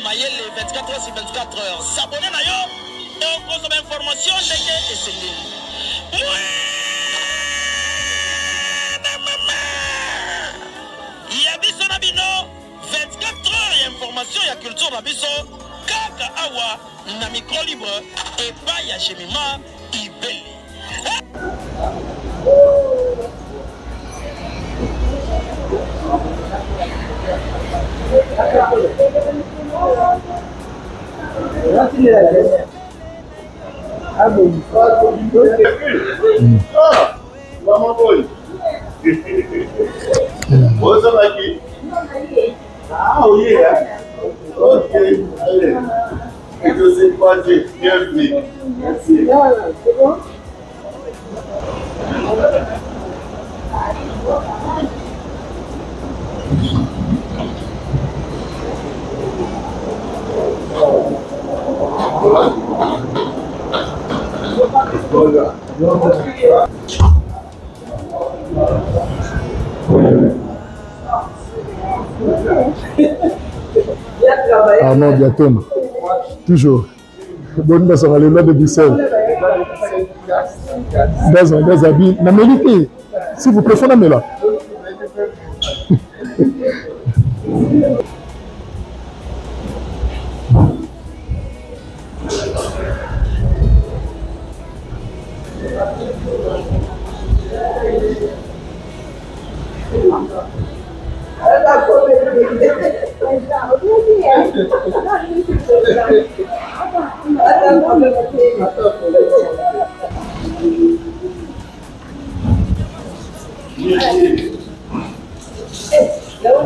Mayele 24 heures sur 24 heures. S'abonner à yo et on consomme information et c'est Yabiso Nabino 24 heures information et culture Nabiso Kaka Awa na micro libre et pas ya Jemima Ibeli. Ah oui, ok, allez. Je sais pas, bienvenue. Merci. C'est bon? Ah non, bientôt. Toujours. Bonne base sur les lois de Bruxelles. Des habits. La mérité. S'il vous plaît, fondez là.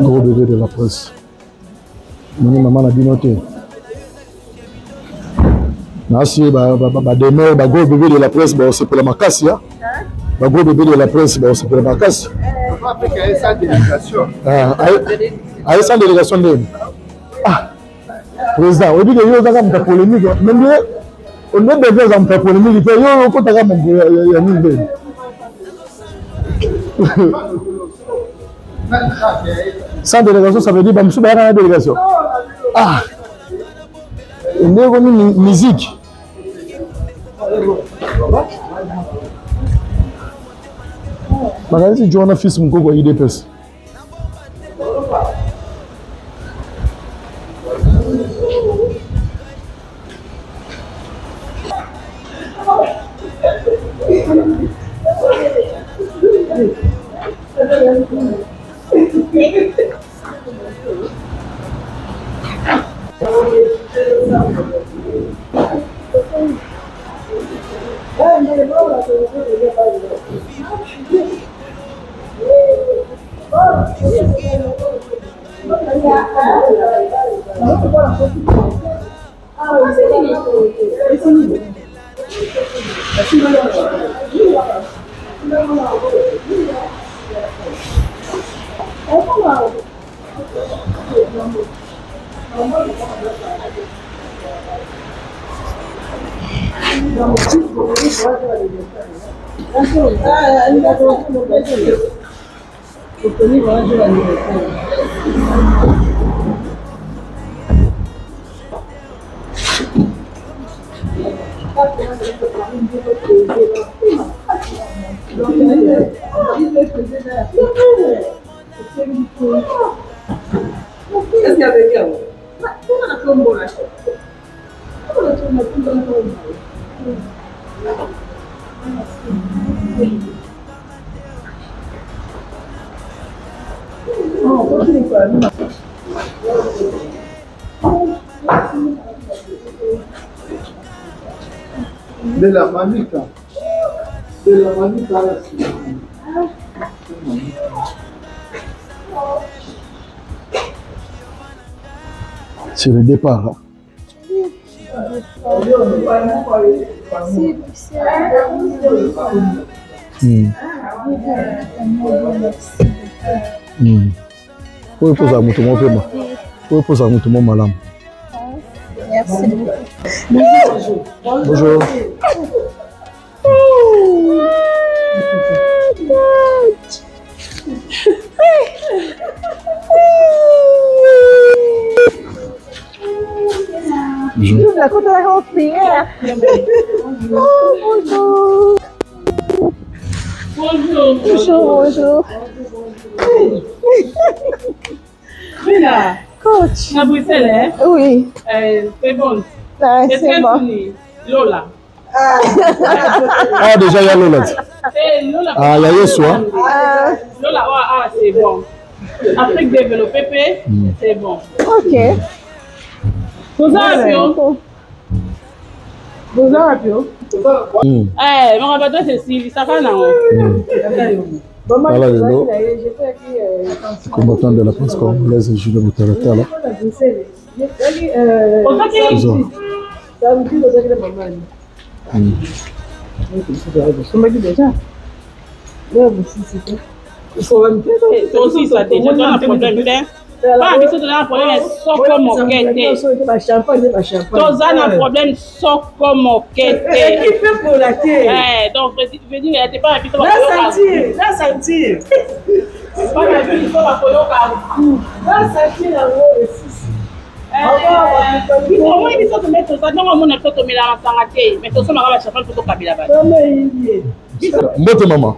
Gros bébé de la presse. Mon maman a dit noté. Merci, demain, gros bébé de la presse, c'est pour la macasse. Gros bébé de la presse, c'est pour la macasse. Sans délégation. Sans délégation de. Ah, président, on dit que vous avez une polémique. Même on est devant une polémique. Il y a un peu de sans délégation, ça veut dire que je suis dans la délégation. Ah, on est venu musique. Si tu as un fils, mon coco, il dépasse. Est-ce qu'il y a quelqu'un? Comment on a fait un bon achat? Comment on a fait un bon De la manita. De la manita. C'est le départ. Faut poser à mon tour, faut poser à mon tour, madame. Merci beaucoup. Bonjour. Bonjour. la côte en prière. Bonjour. Bonjour. Coach. À Bruxelles, hein? Oui. C'est bon. C'est bon. Lola. Ah, déjà, il y a Lola. Lola. Ah, il y a Yesua. Lola, c'est bon. Afrique développée, c'est bon. Ok. Vous avez mon rabatteur, c'est Sylvie, ça va, non? Voilà, le combattant de la presse congolaise, Julien Boutarata, là. Aussi, ça déjà donne un problème. Pas un problème, sans comme moquette. Tous un problème, sans comme moquette. Donc, je veux dire, elle n'était pas habituée. La sentir. Pas habituée, il faut la coller. La sentir la Comment ils sont de mettre ça? Non, on a fait tomber la santé, mais tout ça, on va chercher pour Kabila. Mbote maman.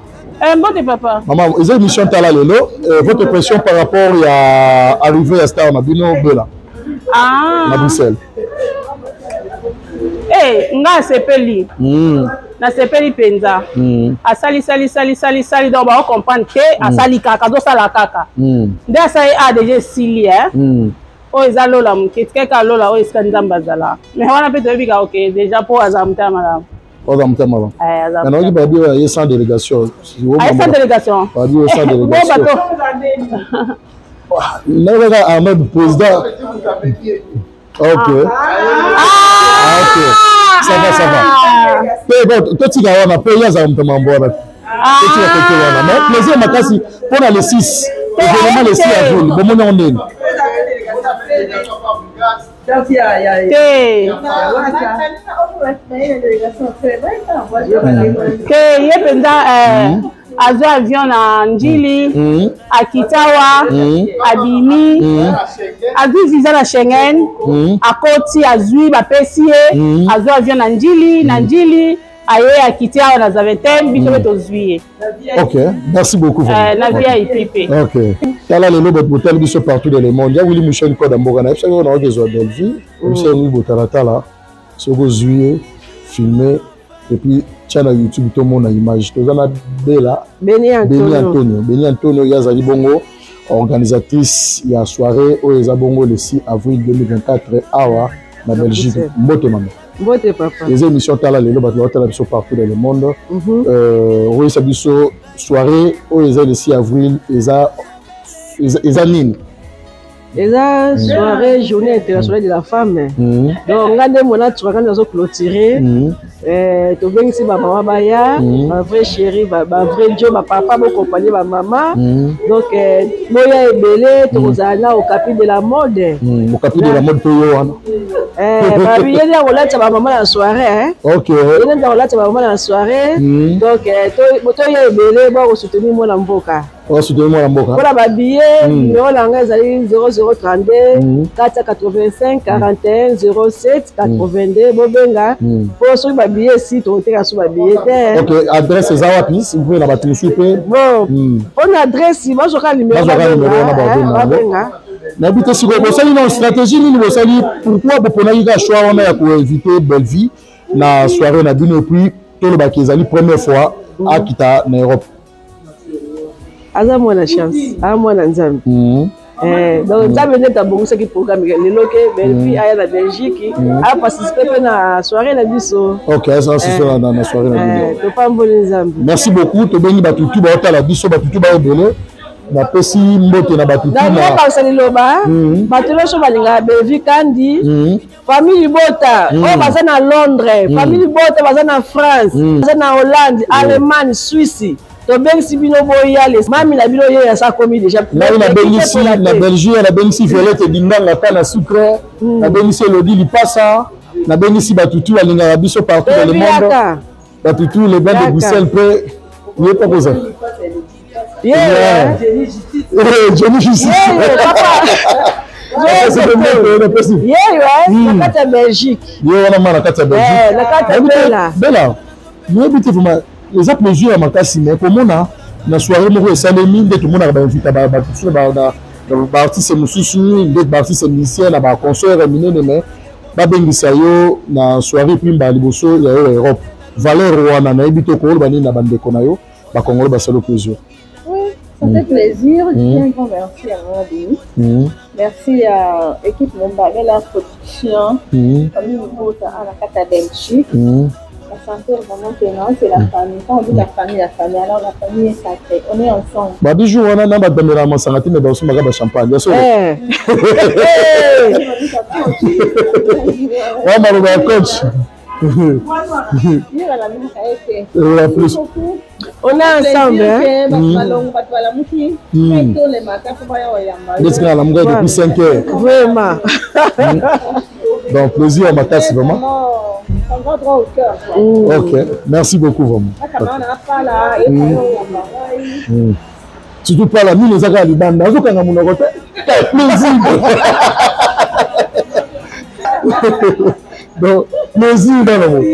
Mbote papa. Maman, ils ont une mission Tala Lelo. Votre pression par rapport à l'arrivée à Star Mabino Bela. Ah. À Bruxelles. Eh, nga sepeli. Na sepeli penza. Asali donc on comprend que asali kaka do sala kaka. Nde asali a déjà sili oh eza lola mukiti keka lola oh esika nzamba zala. Mais wana pe to bika OK déjà pour azamta mala. Oza mutama ba. Na ngi ba bio ya sans délégation. Sans délégation. Ba bio sans délégation. Bon bateau. Na ga Ahmed président. OK. OK. Ça va. Pe to tika wana pe ya za mutama mbona. Petit à côté wana. Mais plaisir makasi pour le 6. Événement le 6 avril. Bon mon ndeni. Que ye penza azo avion na Njili akitawa abimi azui visa na Schengen akoti azui bapesi ye azo avion na Njili aye akitawa na Zaventem biso beto zui. OK, merci beaucoup. La vie a été. OK. Tala lelo bot botel biso partout dans le monde. Ya Willy Michel ko d'amboga na ça on a besoin de vie. Michel Willy Botarata là. Soko juillet filmé et puis channel YouTube tout le monde a image. To zana Bella Beni Antonio yazali bongo organisatrice ya soirée au Ezabongo le 6 avril 2024 awa na Belgique. Mbote maman. Mbote papa. Les émissions Tala lelo bot botel biso partout dans le monde. Oui ça biso soirée au Eza le 6 avril Eza nini? Eza soirée journée internationale de la femme. Donc ngande mona tu quand nous clôturer to bengisi ba mama baya, ba vrai chéri, ba vrai Dieu, ba papa ba compagnie ba maman. Donc moya ebele to zala au capi de la mode. Au capi de la mode to yo wana. Ba biye ya wala ba maman la soirée OK. Ina da wala ba maman la soirée. Donc to ya ebele ba ko soutenir mona mboka. On soutenir mona mboka. Pour la billet numéro langa ezali 0032 485 41 07 82 bobenga pour ceux qui billet si tu as sur billet. OK, adresse Zawapi si vous pouvez la participer. Bon. On adresse moi je vais numéro na bobenga. Na bité si vous avez une stratégie ni vous savez pourquoi vous prenez le choix on a pour éviter belle vie na soirée na bino puis tout le bakezali première fois à quitter en Europe. Aza mwana chance, a mwana nzambe. Donc nzambe neta bongo ce qui programme lelo ke Belfi aya na Belgique a participer na soirée na biso. OK, ça c'est ça na soirée na biso. To pamboli nzambe. Merci beaucoup to bengi batutu ba otala biso batutu ba ebele. Na pesi mbote na batutu na. Na ba sali loba. Batulo so balinga Belfi kandi. Famille Bota, oh baza na Londres, famille Bota baza na France, baza na Hollande, Allemagne, Suisse. To bengisi bino boya les mami na bino ye sa komi déjà. Na bengisi na Belgique, na bengisi Violette Dindanga kana sucre, na bengisi Elodie Lipasa, na bengisi batutu alinga biso partout dans le monde. Batutu les bains de Bruxelles peut y pas poser. Jenny Justice. na kati ya Belgique. Yo wana mana kati ya Belgique. Na kati ya Bella. Bella. Moi habite vraiment les apes mesures à makasi mais pour mona na soirée moko esalemi nde tout le monde ba invité ba artiste mususu nde ba artiste musicien na ba concert minene mais ba bengisa yo na soirée puis ba liboso ya Europe. Valeur wana na habite ko ba ni na bandeko na yo ba congolais ba salo plaisir. Ça fait plaisir. Je dis un grand merci à Madi. Merci à l'équipe Mombagé, la production, famille Mouta à la Cata Belgique. La santé vraiment prenante, c'est la famille. Quand on dit la famille, alors la famille est sacrée. On est ensemble. Bah, du jour, on a un peu de masangati, mais aussi un peu de champagne. Bien sûr. Ouais, mais coach. On est ensemble. Depuis 5 heures. Vraiment. Donc, plaisir à ma tasse, vraiment. Ok, merci beaucoup, vraiment. Surtout pas la mine, ça les bandes. Plaisir. Donc, plaisir dans le monde.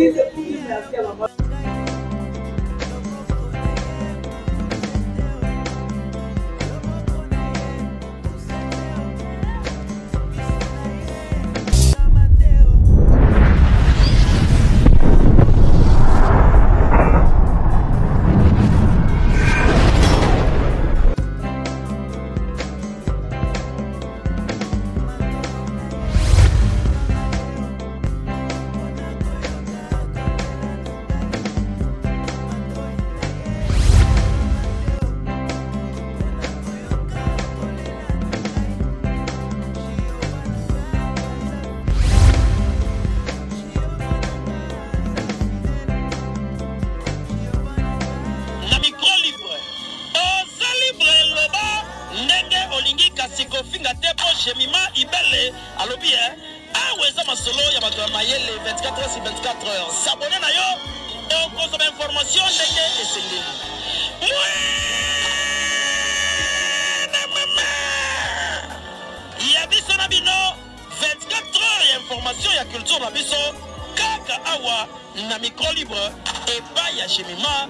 S'abonner na yo, on consomme information ndenge esengeli. Ya biso na bino 24 heures ya information ya culture na biso kaka awa na micro libre et pas ya Jemima